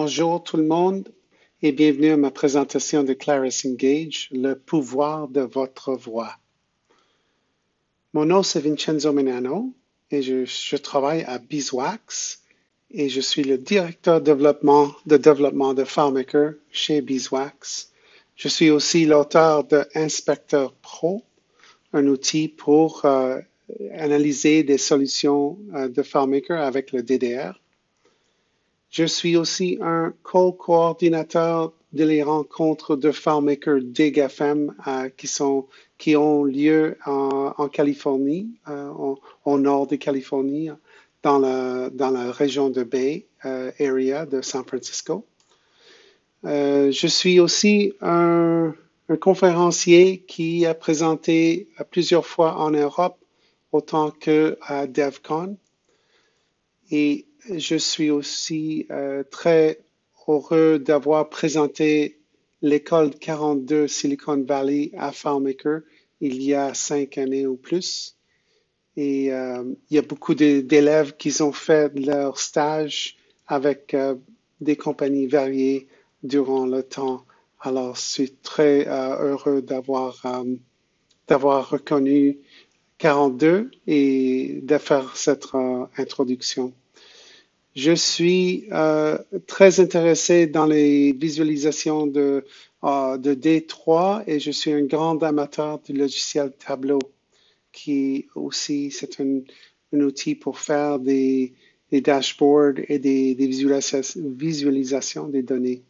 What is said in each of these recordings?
Bonjour tout le monde et bienvenue à ma présentation de Claris Engage, le pouvoir de votre voix. Mon nom c'est Vincenzo Menano et je travaille à Beeswax et je suis le directeur de développement de FileMaker chez Beeswax. Je suis aussi l'auteur de Inspecteur Pro, un outil pour analyser des solutions de FileMaker avec le DDR. Je suis aussi un co-coordinateur des rencontres de FileMaker DigFM qui ont lieu en Californie, au nord de Californie, dans la région de Bay Area de San Francisco. Je suis aussi un conférencier qui a présenté plusieurs fois en Europe, autant que à DevCon. Et je suis aussi très heureux d'avoir présenté l'école 42 Silicon Valley à FileMaker il y a 5 années ou plus. Et il y a beaucoup d'élèves qui ont fait leur stage avec des compagnies variées durant le temps. Alors, je suis très heureux d'avoir reconnu 42 et de faire cette introduction. Je suis très intéressé dans les visualisations de D3 et je suis un grand amateur du logiciel Tableau, qui aussi c'est un outil pour faire des dashboards et des visualisations des données.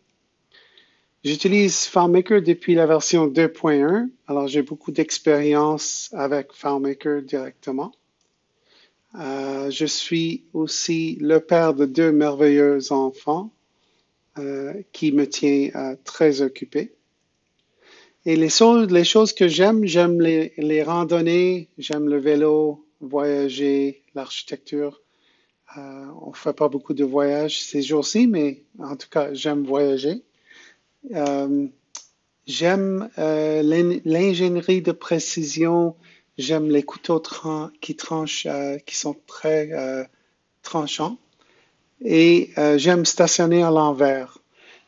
J'utilise FileMaker depuis la version 2.1, alors j'ai beaucoup d'expérience avec FileMaker directement. Je suis aussi le père de 2 merveilleux enfants qui me tient très occupé. Et les choses que j'aime les randonnées, j'aime le vélo, voyager, l'architecture. On ne fait pas beaucoup de voyages ces jours-ci, mais en tout cas, j'aime voyager. J'aime l'ingénierie de précision. J'aime les couteaux qui tranchent, qui sont très tranchants. Et j'aime stationner à l'envers.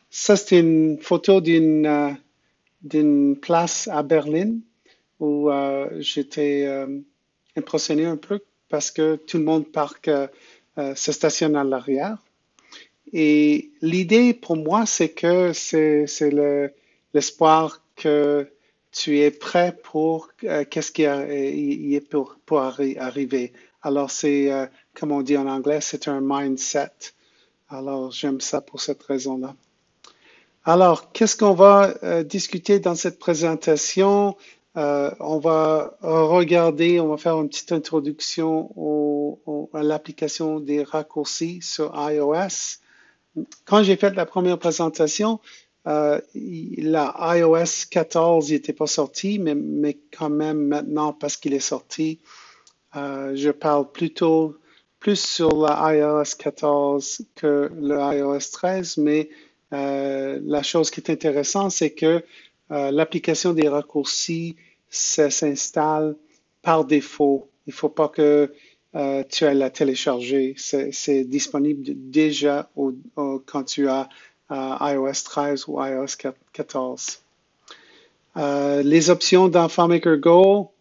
Ça, c'est une photo d'une place à Berlin où j'étais impressionné un peu parce que tout le monde se stationne à l'arrière. Et l'idée pour moi, c'est que c'est l'espoir que tu es prêt pour qu'est-ce qui est pour arriver. Alors, c'est, comme on dit en anglais, c'est un mindset. Alors, j'aime ça pour cette raison-là. Alors, qu'est-ce qu'on va discuter dans cette présentation? On va faire une petite introduction à l'application des raccourcis sur iOS. Quand j'ai fait la première présentation, la iOS 14 n'était pas sorti, mais quand même maintenant, parce qu'il est sorti, je parle plus sur la iOS 14 que le iOS 13, mais la chose qui est intéressante, c'est que l'application des raccourcis, ça s'installe par défaut. Il ne faut pas que tu ailles la télécharger. C'est disponible déjà quand tu as iOS 13 ou iOS 14. Les options dans FileMaker Go,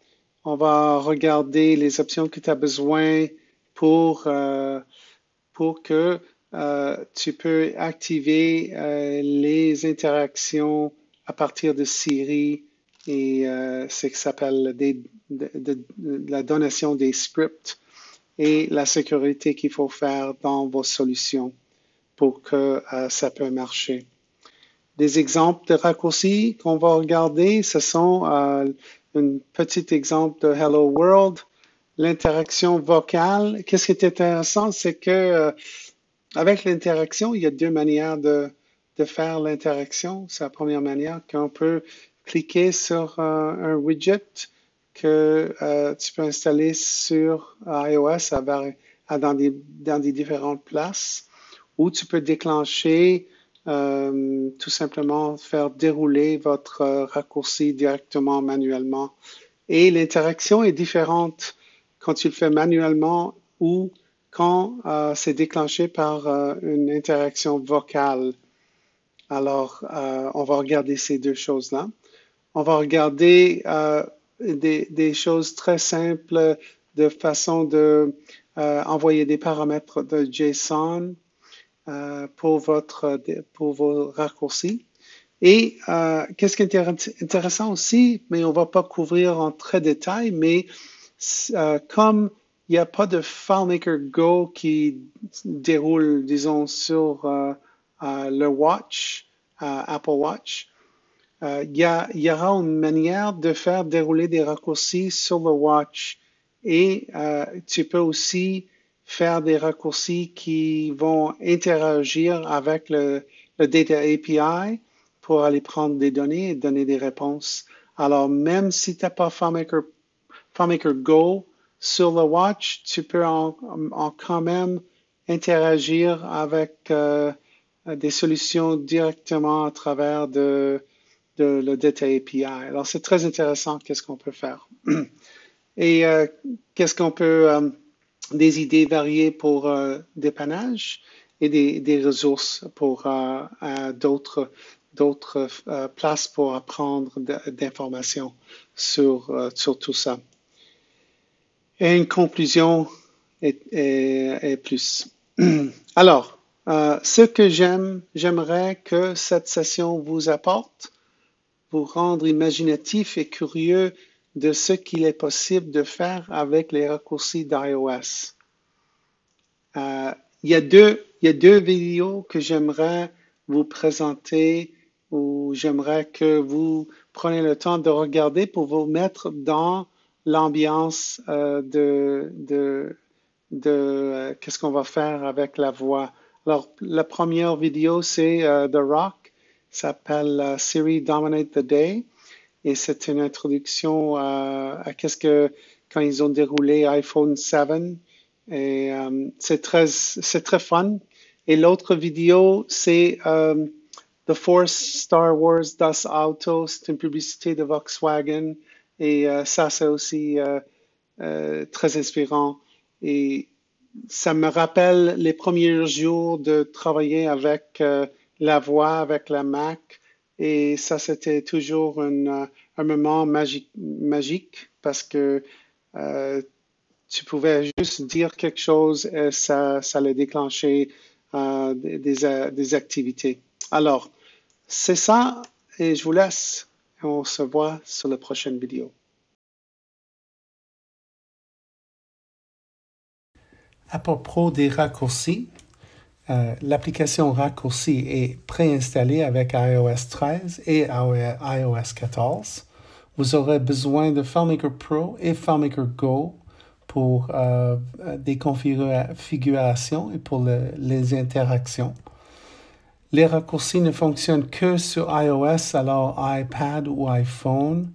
on va regarder les options que tu as besoin pour que tu peux activer les interactions à partir de Siri et ce qui s'appelle la donation des scripts et la sécurité qu'il faut faire dans vos solutions pour que ça peut marcher. Des exemples de raccourcis qu'on va regarder, ce sont un petit exemple de Hello World, l'interaction vocale. Qu'est-ce qui est intéressant, c'est que avec l'interaction, il y a 2 manières de faire l'interaction. C'est la première manière qu'on peut cliquer sur un widget que tu peux installer sur iOS dans des différentes places, ou tu peux déclencher tout simplement faire dérouler votre raccourci directement manuellement. Et l'interaction est différente quand tu le fais manuellement ou quand c'est déclenché par une interaction vocale. Alors, on va regarder ces deux choses-là. On va regarder des choses très simples de façon de envoyer des paramètres de JSON pour vos raccourcis. Et qu'est-ce qui est intéressant aussi, mais on ne va pas couvrir en très détail, mais comme il n'y a pas de FileMaker Go qui déroule, disons, sur le Watch, Apple Watch, il y aura une manière de faire dérouler des raccourcis sur le Watch. Et tu peux aussi faire des raccourcis qui vont interagir avec le Data API pour aller prendre des données et donner des réponses. Alors, même si tu n'as pas FileMaker Go sur le Watch, tu peux quand même interagir avec des solutions directement à travers le Data API. Alors, c'est très intéressant qu'est-ce qu'on peut faire. Et qu'est-ce qu'on peut, des idées variées pour dépannage et des ressources pour d'autres places pour apprendre d'informations sur tout ça. Et une conclusion est plus. Alors, ce que j'aimerais que cette session vous apporte, vous rendre imaginatif et curieux de ce qu'il est possible de faire avec les raccourcis d'iOS. Il y a deux vidéos que j'aimerais vous présenter ou j'aimerais que vous preniez le temps de regarder pour vous mettre dans l'ambiance qu'est-ce qu'on va faire avec la voix. Alors, la première vidéo, c'est The Rock, s'appelle Siri Dominate the Day. Et c'est une introduction à quand ils ont déroulé iPhone 7. Et c'est très fun. Et l'autre vidéo, c'est The Force Star Wars Das Auto. C'est une publicité de Volkswagen. Et ça, c'est aussi très inspirant. Et ça me rappelle les premiers jours de travailler avec la voix, avec la Mac. Et ça, c'était toujours un moment magique parce que tu pouvais juste dire quelque chose et ça allait déclencher des activités. Alors, c'est ça et je vous laisse. On se voit sur la prochaine vidéo. À propos des raccourcis, l'application raccourci est préinstallée avec iOS 13 et iOS 14. Vous aurez besoin de FileMaker Pro et FileMaker Go pour des configurations et pour les interactions. Les raccourcis ne fonctionnent que sur iOS, alors iPad ou iPhone.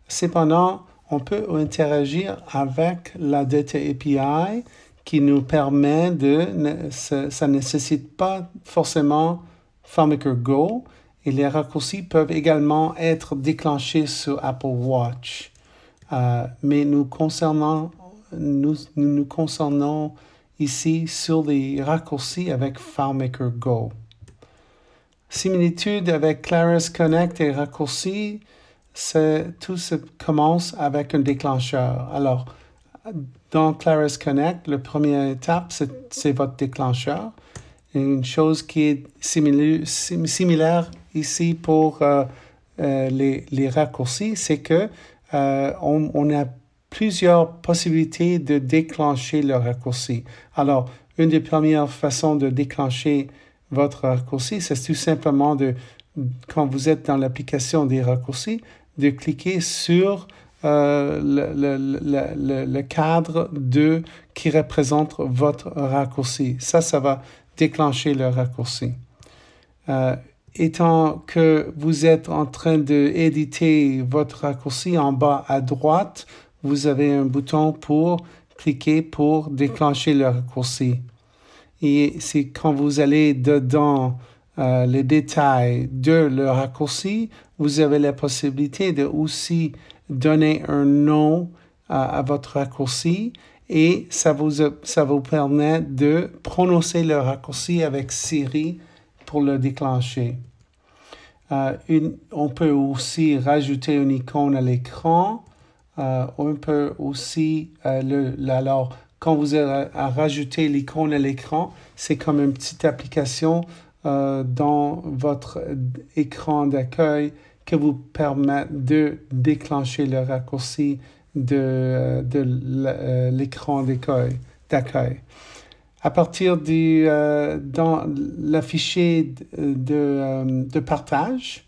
Cependant, on peut interagir avec la Data API qui nous permet ça ne nécessite pas forcément FileMaker Go et les raccourcis peuvent également être déclenchés sur Apple Watch. Mais nous concernons ici sur les raccourcis avec FileMaker Go. Similitude avec Claris Connect et raccourcis, tout se commence avec un déclencheur. Alors, dans Claris Connect, la première étape, c'est votre déclencheur. Et une chose qui est similaire ici pour les raccourcis, c'est que on a plusieurs possibilités de déclencher le raccourci. Alors, une des premières façons de déclencher votre raccourci, c'est tout simplement quand vous êtes dans l'application des raccourcis, de cliquer sur le cadre qui représente votre raccourci. Ça va déclencher le raccourci. Étant que vous êtes en train d'éditer votre raccourci, en bas à droite, vous avez un bouton pour cliquer pour déclencher le raccourci. Et c'est quand vous allez dedans les détails de le raccourci, vous avez la possibilité de aussi donner un nom à votre raccourci et ça vous permet de prononcer le raccourci avec Siri pour le déclencher. On peut aussi rajouter une icône à l'écran. On peut aussi, alors, quand vous avez à rajouter l'icône à l'écran, c'est comme une petite application dans votre écran d'accueil qui vous permet de déclencher le raccourci de l'écran d'accueil. À partir dans l'affiché de partage,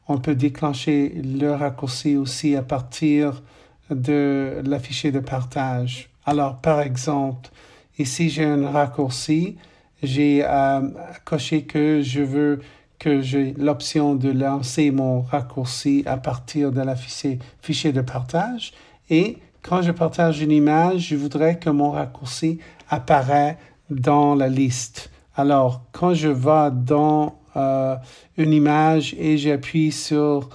on peut déclencher le raccourci aussi à partir de l'affiché de partage. Alors, par exemple, ici, j'ai un raccourci. J'ai coché que je veux que j'ai l'option de lancer mon raccourci à partir de l'affiché de partage. Et quand je partage une image, je voudrais que mon raccourci apparaisse dans la liste. Alors, quand je vais dans une image et j'appuie sur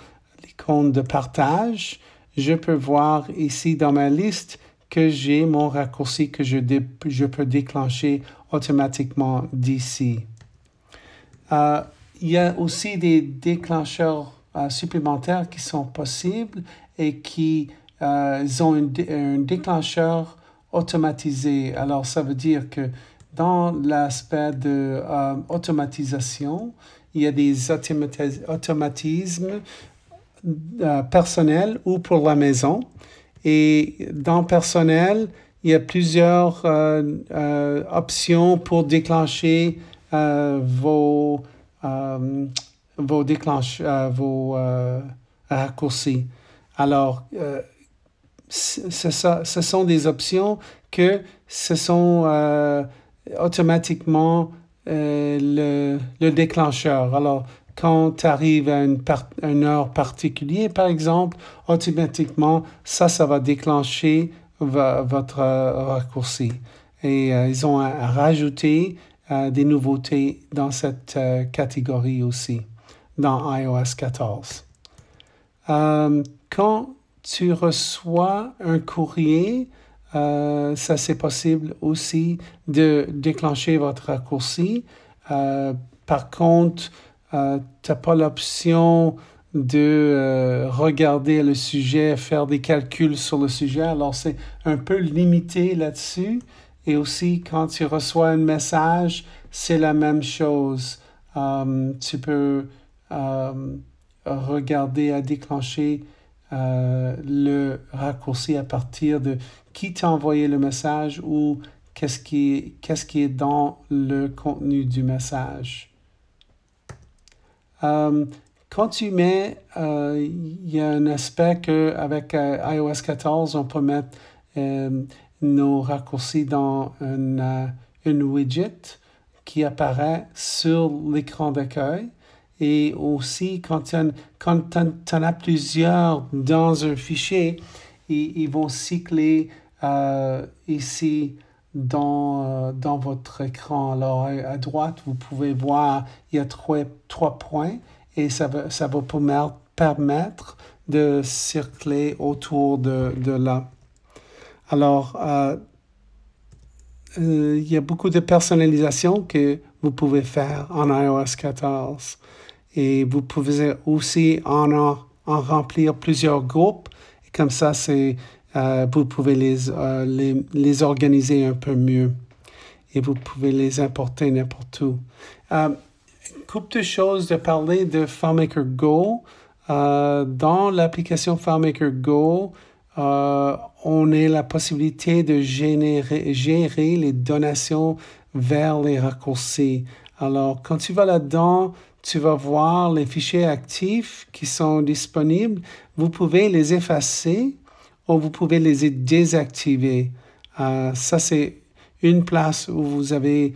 l'icône de partage, je peux voir ici dans ma liste que j'ai mon raccourci que je peux déclencher automatiquement d'ici. Il y a aussi des déclencheurs supplémentaires qui sont possibles et qui ont un déclencheur automatisé. Alors, ça veut dire que dans l'aspect de automatisation, il y a des automatismes personnels ou pour la maison. Et dans personnel, il y a plusieurs options pour déclencher vos raccourcis. Alors, ce sont des options que ce sont automatiquement le déclencheur. Alors, quand tu arrives à une heure particulière, par exemple, automatiquement, ça va déclencher votre raccourci. Et ils ont rajouté des nouveautés dans cette catégorie aussi, dans iOS 14. Quand tu reçois un courrier, ça c'est possible aussi de déclencher votre raccourci. Par contre, tu n'as pas l'option de regarder le sujet, faire des calculs sur le sujet. Alors, c'est un peu limité là-dessus. Et aussi, quand tu reçois un message, c'est la même chose. Tu peux regarder à déclencher le raccourci à partir de qui t'a envoyé le message ou qu'est-ce qui est dans le contenu du message. Quand tu mets, il y a un aspect qu'avec iOS 14, on peut mettre nos raccourcis dans une widget qui apparaît sur l'écran d'accueil. Et aussi, quand tu en as plusieurs dans un fichier, ils vont cycler ici dans votre écran. Alors, à droite, vous pouvez voir, il y a trois points et ça va permettre de circuler autour de là. Alors, il y a beaucoup de personnalisation que vous pouvez faire en iOS 14. Et vous pouvez aussi en remplir plusieurs groupes. Et comme ça, vous pouvez les organiser un peu mieux. Et vous pouvez les importer n'importe où. Couple de choses de parler de FileMaker Go. Dans l'application FileMaker Go, on a la possibilité de gérer les donations vers les raccourcis. Alors, quand tu vas là-dedans, tu vas voir les fichiers actifs qui sont disponibles. Vous pouvez les effacer ou vous pouvez les désactiver. Ça, c'est une place où vous avez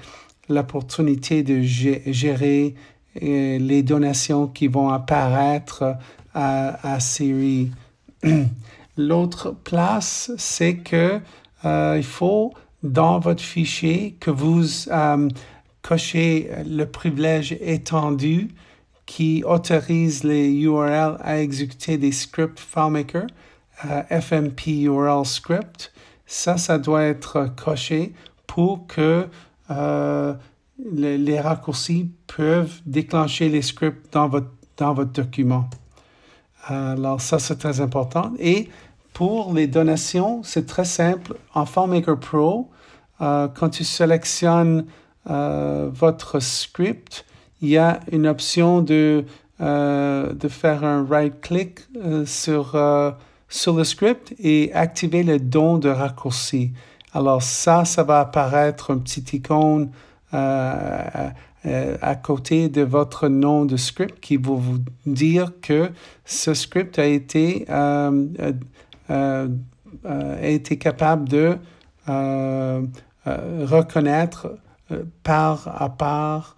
l'opportunité de gérer les donations qui vont apparaître à Siri. L'autre place, c'est que il faut, dans votre fichier, que vous cochez le privilège étendu qui autorise les URL à exécuter des scripts FileMaker, FMP URL script. ça doit être coché pour que les raccourcis peuvent déclencher les scripts dans votre document. Alors ça, c'est très important. Et pour les donations, c'est très simple. En FileMaker Pro, quand tu sélectionnes votre script, il y a une option de faire un right-click sur le script et activer le don de raccourci. Alors ça va apparaître une petite icône à côté de votre nom de script qui va vous dire que ce script a été capable de reconnaître part à part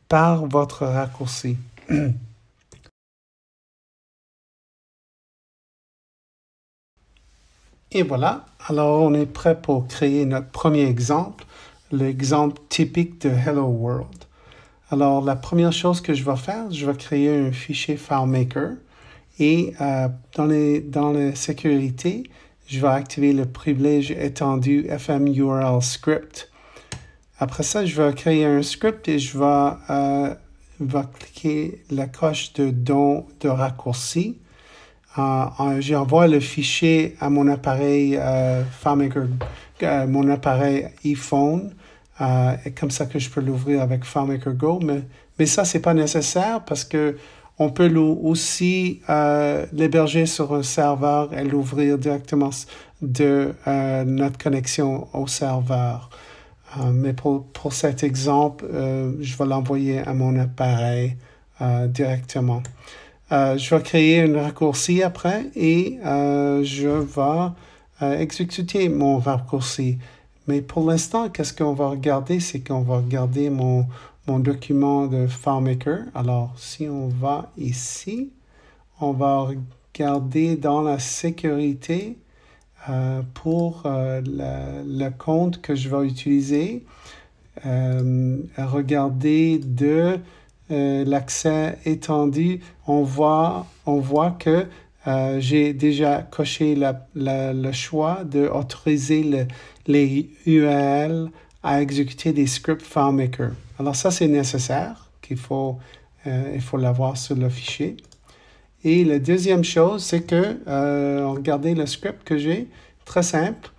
par votre raccourci. Et voilà, alors on est prêt pour créer notre premier exemple, l'exemple typique de Hello World. Alors la première chose que je vais faire, je vais créer un fichier FileMaker et dans les sécurités, je vais activer le privilège étendu FMURL script. Après ça, je vais créer un script et je vais cliquer la coche de don de raccourci. J'envoie le fichier à mon appareil FileMaker, mon appareil iPhone, et comme ça que je peux l'ouvrir avec FileMaker Go. Mais ça, c'est pas nécessaire parce que on peut aussi l'héberger sur un serveur et l'ouvrir directement de notre connexion au serveur. Mais pour cet exemple, je vais l'envoyer à mon appareil directement. Je vais créer un raccourci après et je vais exécuter mon raccourci. Mais pour l'instant, qu'est-ce qu'on va regarder? C'est qu'on va regarder mon document de FileMaker. Alors, si on va ici, on va regarder dans la sécurité pour le compte que je vais utiliser. Regarder de l'accès étendu, on voit que j'ai déjà coché le choix d'autoriser les URL à exécuter des scripts FileMaker. Alors ça, c'est nécessaire, il faut l'avoir sur le fichier. Et la deuxième chose, c'est que, regardez le script que j'ai, très simple.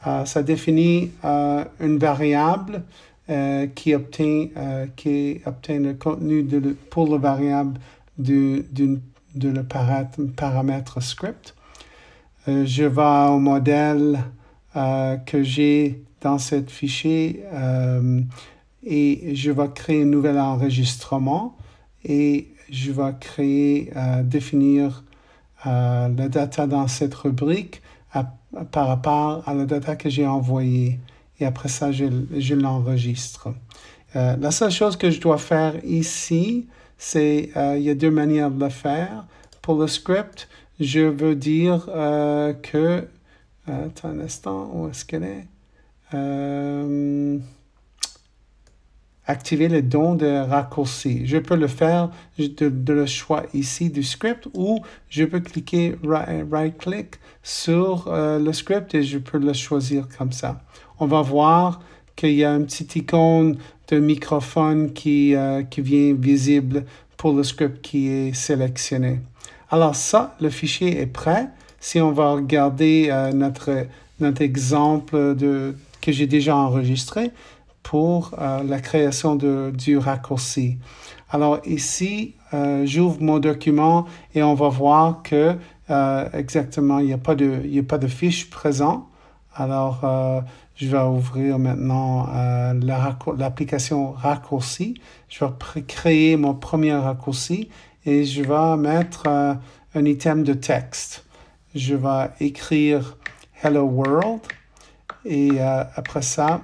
Ça définit une variable qui obtient le contenu pour le variable de le paramètre script. Je vais au modèle que j'ai dans ce fichier et je vais créer un nouvel enregistrement et je vais définir la data dans cette rubrique par rapport à la data que j'ai envoyée. Et après ça, je l'enregistre. La seule chose que je dois faire ici, c'est, il y a deux manières de le faire. Pour le script, je veux dire que... attends un instant, où est-ce qu'elle est? Activer le don de raccourci. Je peux le faire de le choix ici du script ou je peux cliquer right-click sur le script et je peux le choisir comme ça. On va voir qu'il y a une petite icône de microphone qui vient visible pour le script qui est sélectionné. Alors ça, le fichier est prêt. Si on va regarder notre exemple que j'ai déjà enregistré, pour la création du raccourci. Alors ici, j'ouvre mon document et on va voir que exactement, il n'y a pas de fiche présent. Alors, je vais ouvrir maintenant l'application raccourci. Je vais créer mon premier raccourci et je vais mettre un item de texte. Je vais écrire Hello World et après ça,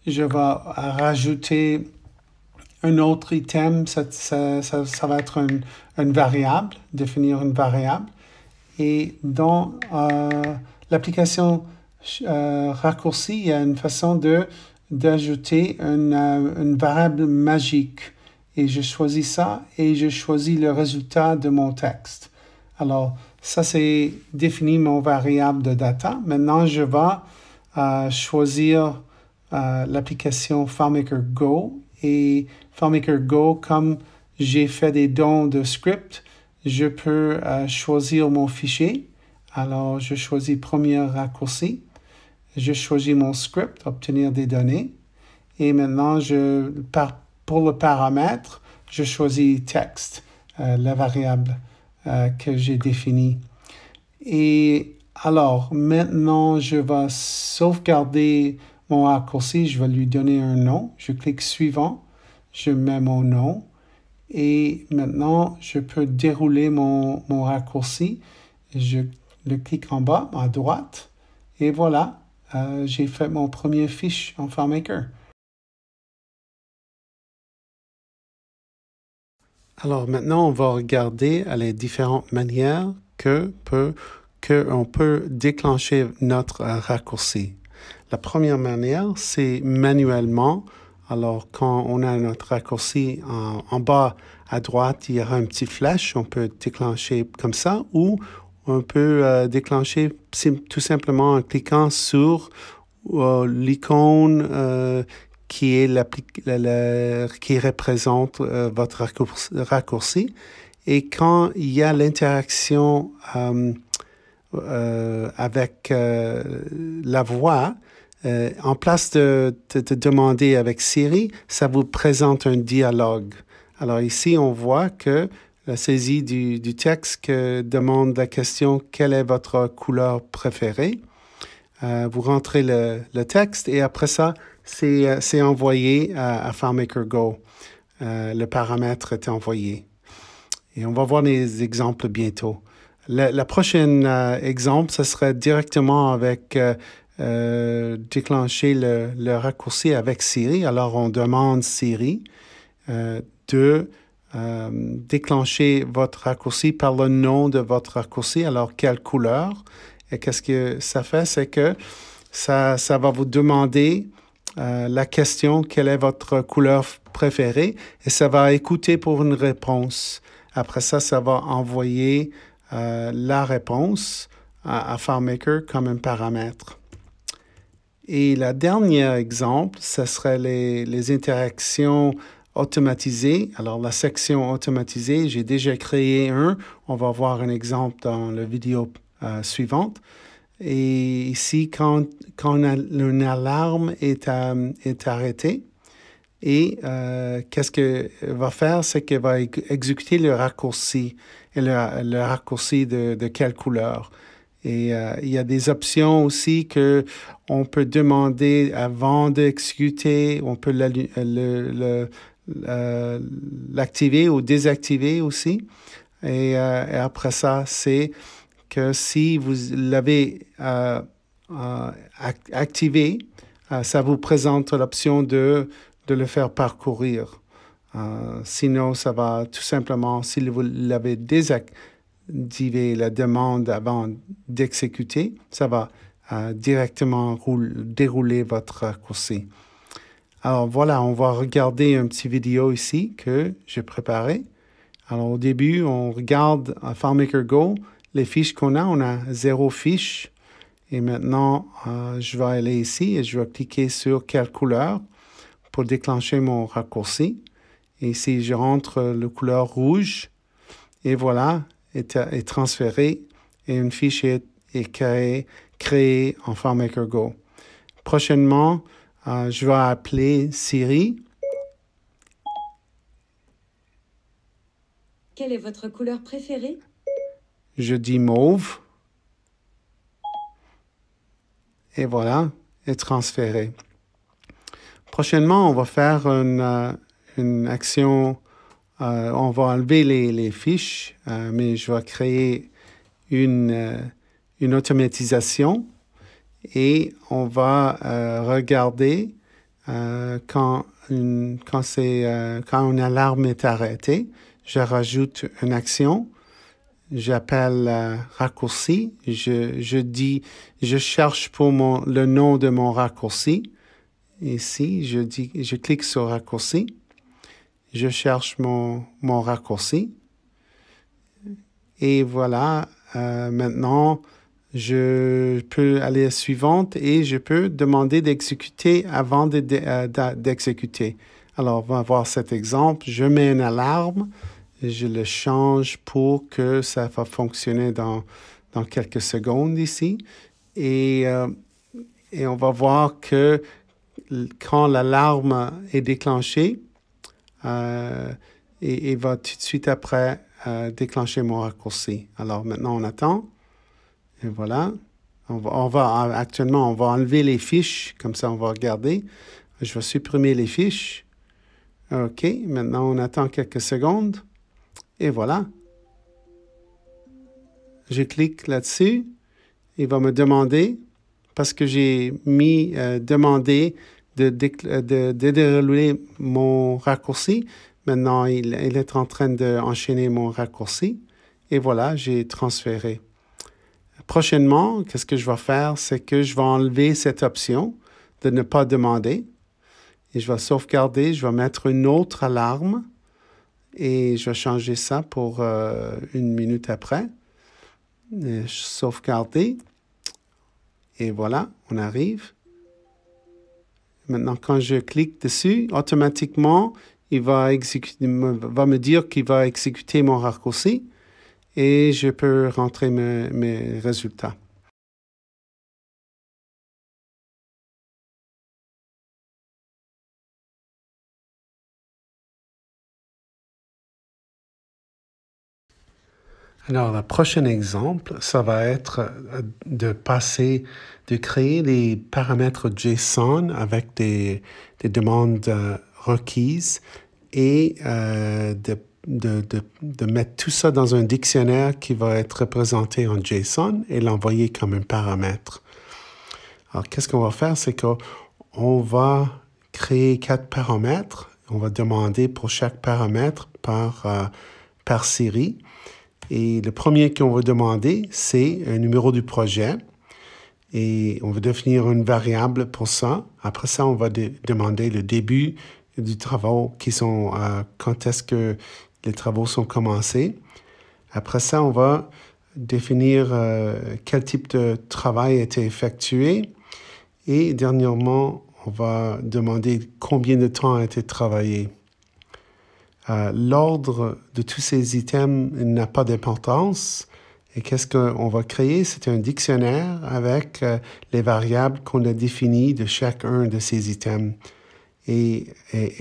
je vais rajouter un autre item, ça va être une variable, définir une variable. Et dans l'application raccourci, il y a une façon d'ajouter une variable magique. Et je choisis ça et je choisis le résultat de mon texte. Alors, ça, c'est défini mon variable de data. Maintenant, je vais choisir l'application FileMaker Go. Et FileMaker Go, comme j'ai fait des dons de script, je peux choisir mon fichier. Alors, je choisis premier raccourci. Je choisis mon script, obtenir des données. Et maintenant, pour le paramètre, je choisis texte, la variable que j'ai définie. Et alors, maintenant, je vais sauvegarder mon raccourci. Je vais lui donner un nom. Je clique suivant. Je mets mon nom. Et maintenant, je peux dérouler mon raccourci. Je le clique en bas, à droite. Et voilà, j'ai fait mon premier fiche en FileMaker. Alors maintenant, on va regarder les différentes manières qu'on peut déclencher notre raccourci. La première manière, c'est manuellement. Alors, quand on a notre raccourci en bas à droite, il y aura une petite flèche. On peut déclencher comme ça ou on peut déclencher tout simplement en cliquant sur l'icône qui représente votre raccourci. Et quand il y a l'interaction avec la voix, en place de demander avec Siri, ça vous présente un dialogue. Alors ici, on voit que la saisie du texte demande la question « Quelle est votre couleur préférée ?» Vous rentrez le texte et après ça, c'est envoyé à FileMaker Go. Le paramètre est envoyé. Et on va voir les exemples bientôt. La prochaine exemple, ce serait directement avec déclencher le raccourci avec Siri. Alors, on demande Siri de déclencher votre raccourci par le nom de votre raccourci. Alors, quelle couleur? Et qu'est-ce que ça fait? C'est que ça va vous demander la question, quelle est votre couleur préférée? Et ça va écouter pour une réponse. Après ça, ça va envoyer la réponse à FileMaker comme un paramètre. Et le dernier exemple, ce serait les interactions automatisées. Alors, la section automatisée, j'ai déjà créé un. On va voir un exemple dans la vidéo suivante. Et ici, quand une alarme est arrêtée, et qu'est-ce qu'elle va faire, c'est qu'elle va exécuter le raccourci. Et le raccourci de quelle couleur. Et il y a des options aussi qu'on peut demander avant d'exécuter. On peut l'activer ou désactiver aussi. Et après ça, c'est que si vous l'avez activé, ça vous présente l'option de le faire parcourir. Sinon, ça va tout simplement, si vous l'avez désactivé la demande avant d'exécuter, ça va directement dérouler votre raccourci. Alors voilà, on va regarder une petite vidéo ici que j'ai préparée. Alors au début, on regarde FileMaker Go, les fiches qu'on a, on a 0 fiches. Et maintenant, je vais aller ici et je vais cliquer sur quelle couleur pour déclencher mon raccourci. Et ici, je rentre la couleur rouge. Et voilà, est transféré. Et une fiche est créée en FileMaker Go. Prochainement, je vais appeler Siri. Quelle est votre couleur préférée? Je dis mauve. Et voilà, est transféré. Prochainement, on va faire une action. On va enlever les fiches, mais je vais créer une automatisation et on va regarder quand une alarme est arrêtée. Je rajoute une action. J'appelle raccourci. Je cherche pour le nom de mon raccourci. Ici, je clique sur raccourci. Je cherche mon raccourci. Et voilà, maintenant, je peux aller à la suivante et je peux demander d'exécuter avant d'exécuter. Alors, on va voir cet exemple. Je mets une alarme, je le change pour que ça va fonctionner dans quelques secondes ici. Et on va voir que quand l'alarme est déclenchée, il va tout de suite après déclencher mon raccourci. Alors maintenant, on attend. Et voilà. Actuellement, on va enlever les fiches. Comme ça, on va regarder. Je vais supprimer les fiches. OK. Maintenant, on attend quelques secondes. Et voilà. Je clique là-dessus. Il va me demander, parce que j'ai mis demander de dérouler mon raccourci. Maintenant, il est en train d'enchaîner mon raccourci. Et voilà, j'ai transféré. Prochainement, qu'est-ce que je vais faire? C'est que je vais enlever cette option de ne pas demander. Et je vais sauvegarder. Je vais mettre une autre alarme. Et je vais changer ça pour 1 minute après. Et sauvegarder. Et voilà, on arrive. Maintenant, quand je clique dessus, automatiquement, il va me dire qu'il va exécuter mon raccourci et je peux rentrer mes résultats. Alors, le prochain exemple, ça va être de créer des paramètres JSON avec des demandes requises et de mettre tout ça dans un dictionnaire qui va être représenté en JSON et l'envoyer comme un paramètre. Alors, qu'est-ce qu'on va faire? C'est qu'on va créer 4 paramètres. On va demander pour chaque paramètre par série. Et le premier qu'on va demander, c'est un numéro du projet. Et on va définir une variable pour ça. Après ça, on va demander le début du travail quand est-ce que les travaux sont commencés. Après ça, on va définir quel type de travail a été effectué. Et dernièrement, on va demander combien de temps a été travaillé. L'ordre de tous ces items n'a pas d'importance. Et qu'est-ce qu'on va créer? C'est un dictionnaire avec les variables qu'on a définies de chacun de ces items. Et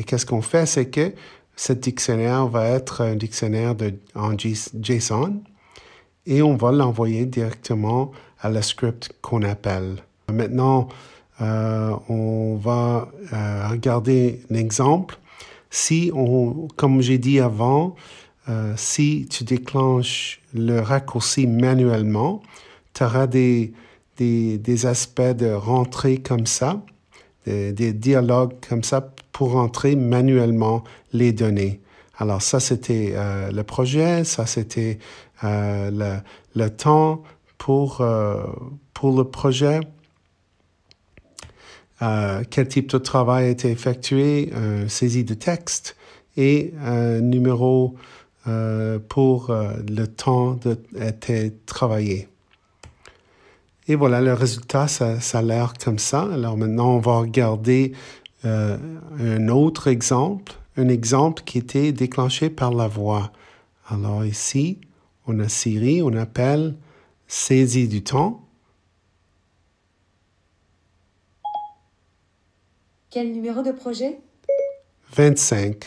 qu'est-ce qu'on fait? C'est que ce dictionnaire va être un dictionnaire en JSON et on va l'envoyer directement à la script qu'on appelle. Maintenant, on va regarder un exemple. Comme j'ai dit avant, si tu déclenches le raccourci manuellement, tu auras des aspects de rentrée comme ça, des dialogues comme ça pour rentrer manuellement les données. Alors ça, c'était le projet, ça, c'était le temps pour le projet. Quel type de travail a été effectué, saisie de texte et un numéro pour le temps été travaillé. Et voilà, le résultat, ça a l'air comme ça. Alors maintenant, on va regarder un autre exemple, un exemple qui était déclenché par la voix. Alors ici, on a Siri, on appelle saisie du temps. Quel numéro de projet? 25.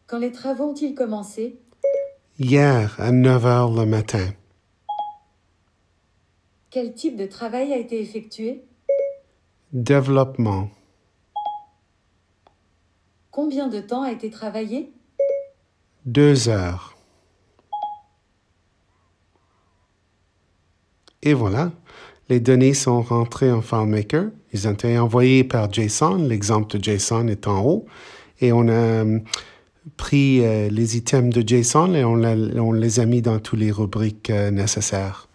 Quand les travaux ont-ils commencé? Hier, à 9 heures le matin. Quel type de travail a été effectué? Développement. Combien de temps a été travaillé? 2 heures. Et voilà, les données sont rentrées en FileMaker. Ils ont été envoyés par JSON. L'exemple de JSON est en haut. Et on a pris les items de JSON et on les a mis dans toutes les rubriques nécessaires.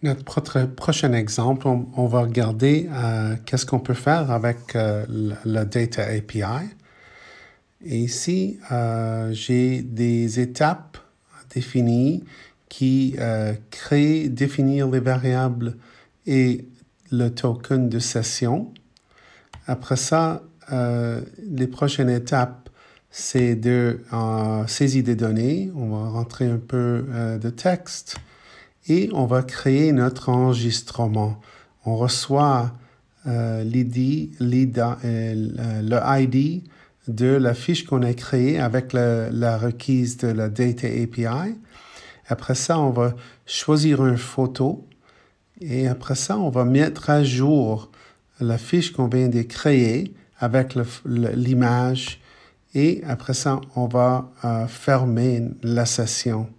Notre prochain exemple, on va regarder qu'est-ce qu'on peut faire avec le Data API. Et ici, j'ai des étapes définies qui définir les variables et le token de session. Après ça, les prochaines étapes, c'est de saisie des données. On va rentrer un peu de texte et on va créer notre enregistrement. On reçoit l'ID, le ID de la fiche qu'on a créée avec la requise de la Data API. Après ça, on va choisir une photo et après ça, on va mettre à jour la fiche qu'on vient de créer avec l'image et après ça, on va fermer la session.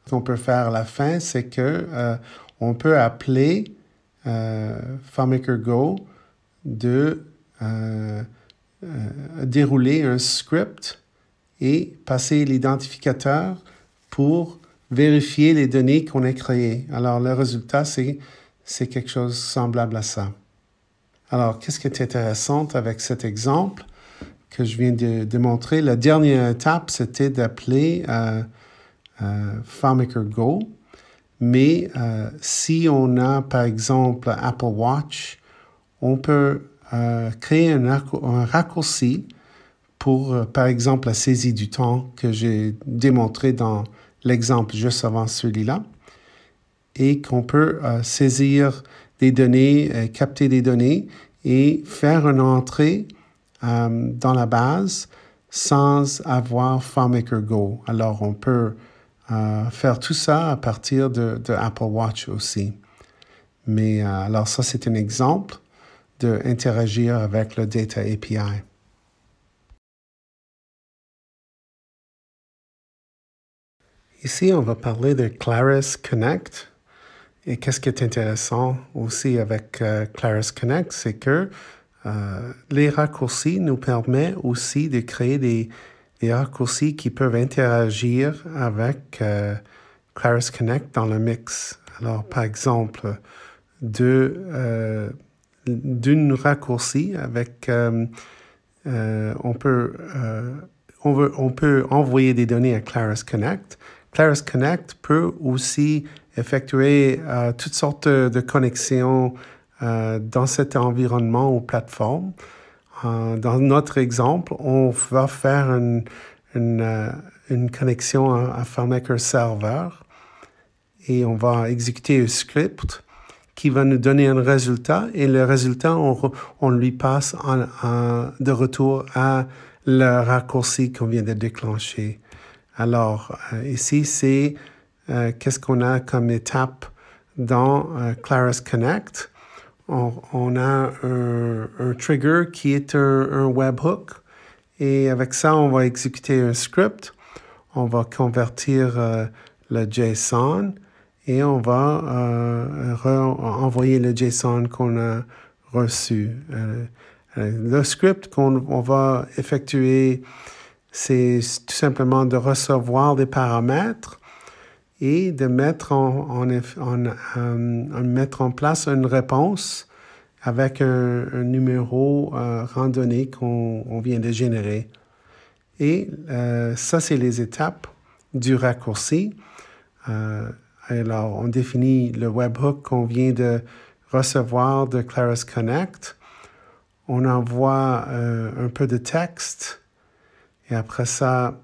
Ce qu'on peut faire à la fin, c'est que on peut appeler FileMaker Go de dérouler un script et passer l'identificateur pour vérifier les données qu'on a créées. Alors, le résultat, c'est quelque chose semblable à ça. Alors, qu'est-ce qui est intéressant avec cet exemple que je viens de montrer? La dernière étape, c'était d'appeler FileMaker Go. Mais si on a, par exemple, Apple Watch, on peut créer un raccourci pour, par exemple, la saisie du temps que j'ai démontré dans l'exemple juste avant celui-là, et qu'on peut saisir des données, capter des données et faire une entrée dans la base sans avoir FileMaker Go. Alors, on peut faire tout ça à partir de Apple Watch aussi. Mais alors, ça, c'est un exemple d'interagir avec le Data API. Ici, on va parler de Claris Connect. Et qu'est-ce qui est intéressant aussi avec Claris Connect, c'est que les raccourcis nous permettent aussi de créer des raccourcis qui peuvent interagir avec Claris Connect dans le mix. Alors, par exemple, d'une raccourci avec on peut envoyer des données à Claris Connect. Claris Connect peut aussi effectuer toutes sortes de connexions dans cet environnement ou plateforme. Dans notre exemple, on va faire une connexion à FileMaker Server et on va exécuter un script qui va nous donner un résultat et le résultat, on lui passe de retour à le raccourci qu'on vient de déclencher. Alors, ici, c'est qu'est-ce qu'on a comme étape dans Claris Connect. On a un trigger qui est un webhook et avec ça, on va exécuter un script. On va convertir le JSON et on va envoyer le JSON qu'on a reçu. Le script qu'on va effectuer, c'est tout simplement de recevoir des paramètres et de mettre en place une réponse avec un numéro randonné qu'on vient de générer. Et ça, c'est les étapes du raccourci. Alors, on définit le webhook qu'on vient de recevoir de Claris Connect. On envoie un peu de texte. Et après ça,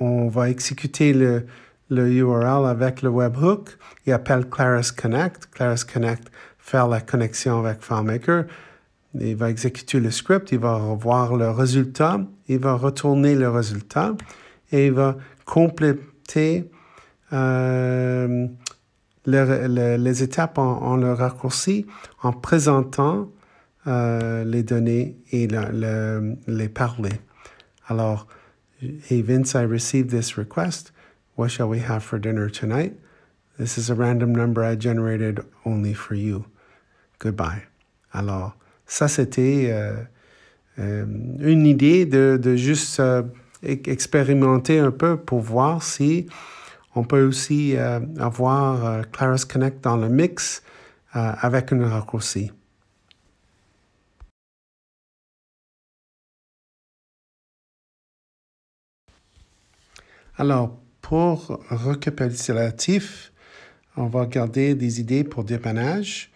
on va exécuter le URL avec le webhook. Il appelle Claris Connect. Claris Connect fait la connexion avec FileMaker. Il va exécuter le script. Il va revoir le résultat. Il va retourner le résultat. Et il va compléter les étapes en le raccourci en présentant les données et les parler. Alors, hey Vince, I received this request. What shall we have for dinner tonight? This is a random number I generated only for you. Goodbye. Alors, ça c'était une idée de juste expérimenter un peu pour voir si On peut aussi avoir Claris Connect dans le mix avec un raccourci. Alors, pour récapitulatif, on va regarder des idées pour dépannage.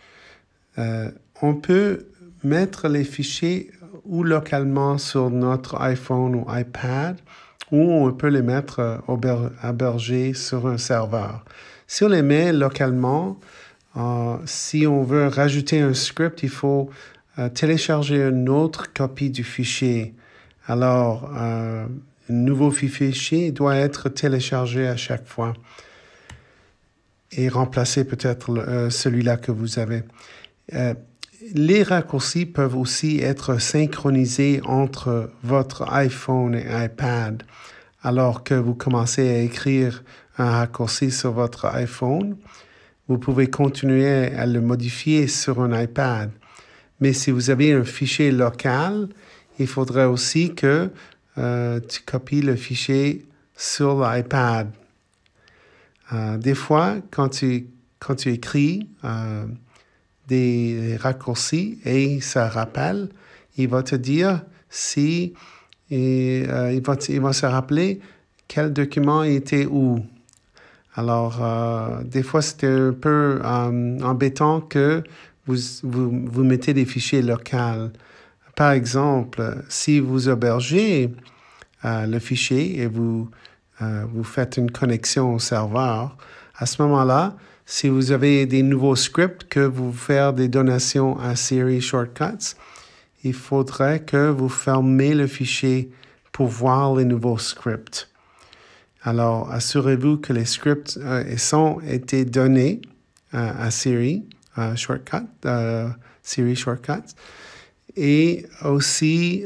On peut mettre les fichiers ou localement sur notre iPhone ou iPad, ou on peut les mettre hébergés sur un serveur. Si on les met localement, si on veut rajouter un script, il faut télécharger une autre copie du fichier. Alors, un nouveau fichier doit être téléchargé à chaque fois et remplacer peut-être celui-là que vous avez. Les raccourcis peuvent aussi être synchronisés entre votre iPhone et iPad. Alors que vous commencez à écrire un raccourci sur votre iPhone, vous pouvez continuer à le modifier sur un iPad. Mais si vous avez un fichier local, il faudrait aussi que tu copies le fichier sur l'iPad. Des fois, quand tu écris des raccourcis et ça rappelle, il va te dire si il va se rappeler quel document était où. Alors, des fois, c'était un peu embêtant que vous mettez des fichiers locaux. Par exemple, si vous hébergez le fichier et vous faites une connexion au serveur, à ce moment-là, si vous avez des nouveaux scripts que vous faites des donations à Siri Shortcuts, il faudrait que vous fermez le fichier pour voir les nouveaux scripts. Alors, assurez-vous que les scripts ont été donnés à Siri Siri Shortcuts, et aussi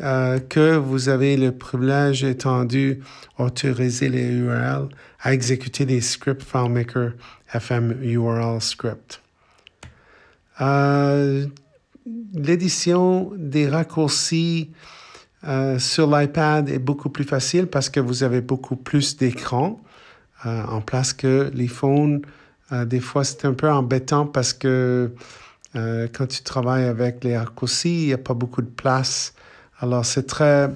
que vous avez le privilège étendu autoriser les URL à exécuter des scripts FileMaker FM URL script. L'édition des raccourcis sur l'iPad est beaucoup plus facile parce que vous avez beaucoup plus d'écran en place que l'iPhone. Des fois, c'est un peu embêtant parce que quand tu travailles avec les raccourcis, il n'y a pas beaucoup de place. Alors, c'est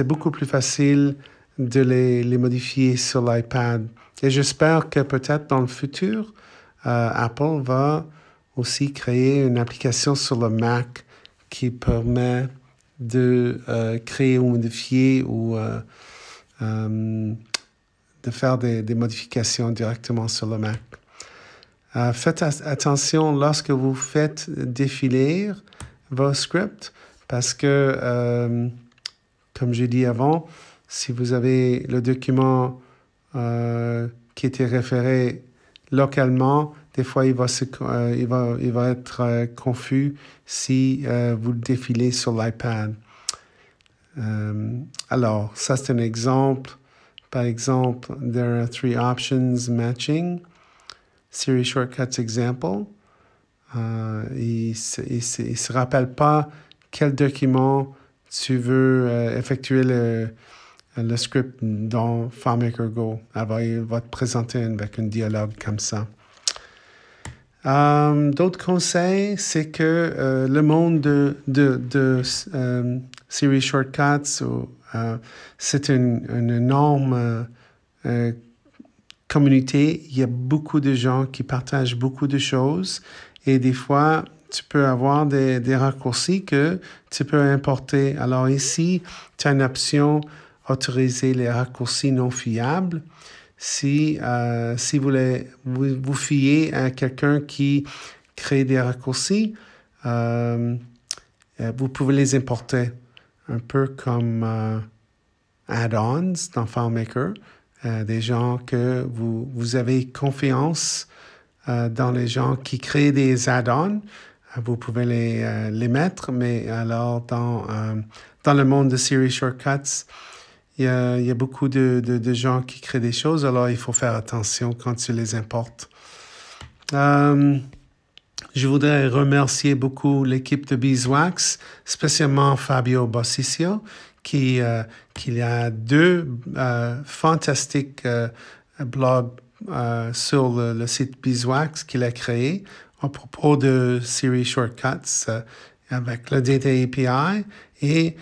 beaucoup plus facile de les modifier sur l'iPad. Et j'espère que peut-être dans le futur, Apple va aussi créer une application sur le Mac qui permet de créer ou modifier ou de faire des modifications directement sur le Mac. Faites attention lorsque vous faites défiler vos scripts parce que, comme j'ai dit avant, si vous avez le document qui était référé localement, des fois il va être confus si vous le défilez sur l'iPad. Alors, ça c'est un exemple. Par exemple, there are 3 options matching. Siri Shortcuts example. Il se rappelle pas quel document tu veux effectuer le script dans FileMaker Go. Alors, il va te présenter avec un dialogue comme ça. D'autres conseils, c'est que le monde de Siri Shortcuts, c'est une énorme communauté. Il y a beaucoup de gens qui partagent beaucoup de choses et des fois, tu peux avoir des raccourcis que tu peux importer. Alors ici, tu as une option autoriser les raccourcis non fiables. Si vous fiez à quelqu'un qui crée des raccourcis, vous pouvez les importer un peu comme add-ons dans FileMaker. Des gens que vous avez confiance dans les gens qui créent des add-ons. Vous pouvez les mettre, mais alors dans le monde de Siri Shortcuts, il y a beaucoup de gens qui créent des choses, alors il faut faire attention quand tu les importes. Je voudrais remercier beaucoup l'équipe de Beeswax, spécialement Fabio Bossicio, qui a deux fantastiques blogs sur le site Beeswax qu'il a créé à propos de Siri Shortcuts avec le Data API et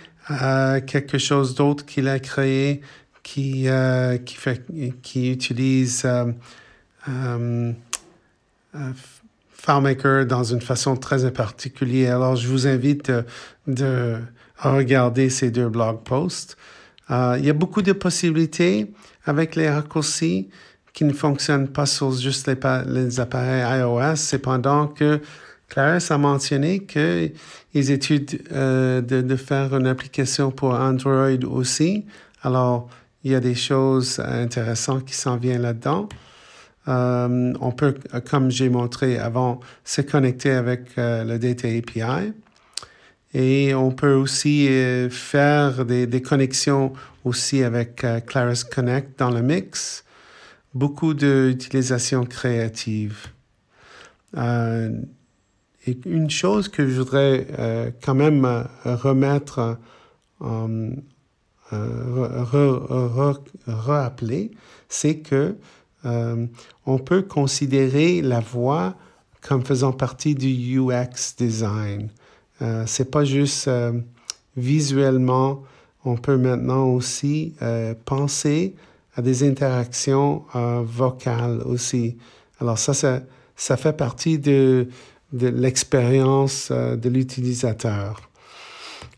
quelque chose d'autre qu'il a créé qui utilise FileMaker dans une façon très particulière. Alors, je vous invite à regarder ces deux blog posts. Il y a beaucoup de possibilités avec les raccourcis qui ne fonctionnent pas sur juste les appareils iOS. Cependant que Clarisse a mentionné qu'ils étudient de faire une application pour Android aussi. Alors, il y a des choses intéressantes qui s'en viennent là-dedans. On peut, comme j'ai montré avant, se connecter avec le Data API. Et on peut aussi faire des connexions aussi avec Clarisse Connect dans le mix. Beaucoup d'utilisations créatives. Et une chose que je voudrais quand même remettre, rappeler, c'est que on peut considérer la voix comme faisant partie du UX design. C'est pas juste visuellement, on peut maintenant aussi penser à des interactions vocales aussi. Alors ça fait partie de l'expérience de l'utilisateur.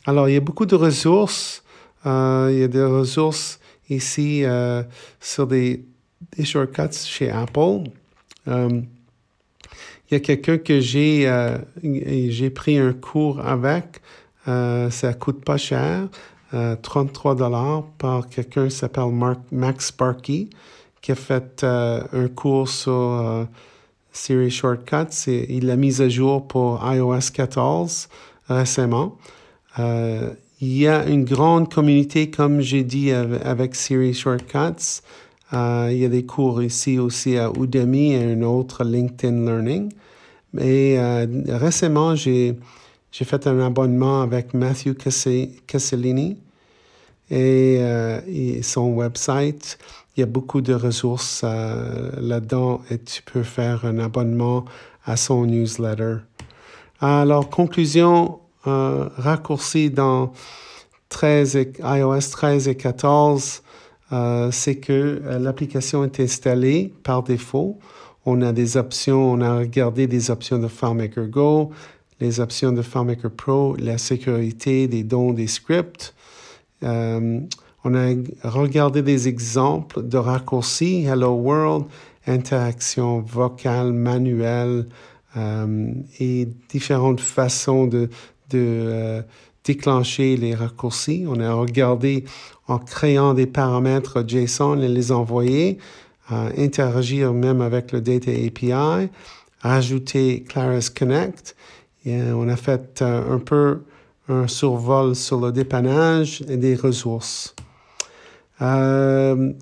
Alors, il y a beaucoup de ressources. Il y a des ressources ici sur des shortcuts chez Apple. Il y a quelqu'un que j'ai pris un cours avec. Ça coûte pas cher. $33 par quelqu'un qui s'appelle Max Sparky, qui a fait un cours sur Siri Shortcuts. Et il l'a mis à jour pour iOS 14 récemment. Il y a une grande communauté, comme j'ai dit, avec Siri Shortcuts. Il y a des cours ici aussi à Udemy et un autre LinkedIn Learning. Et récemment, j'ai fait un abonnement avec Matthew Castellini et son website. Il y a beaucoup de ressources là-dedans et tu peux faire un abonnement à son newsletter. Alors, conclusion, raccourci dans iOS 13 et 14, c'est que l'application est installée par défaut. On a des options, on a regardé des options de FileMaker Go, les options de FileMaker Pro, la sécurité des dons des scripts. On a regardé des exemples de raccourcis, Hello World, interaction vocale, manuelle et différentes façons de déclencher les raccourcis. On a regardé en créant des paramètres JSON et les envoyer, interagir même avec le Data API, ajouter Clarisse Connect. Et on a fait un peu un survol sur le dépannage et des ressources. Il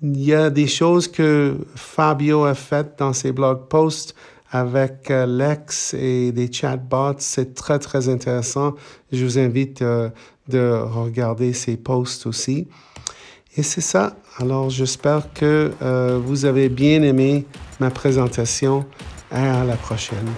y a des choses que Fabio a faites dans ses blog posts avec Lex et des chatbots. C'est très, très intéressant. Je vous invite de regarder ces posts aussi. Et c'est ça. Alors, j'espère que vous avez bien aimé ma présentation. À la prochaine.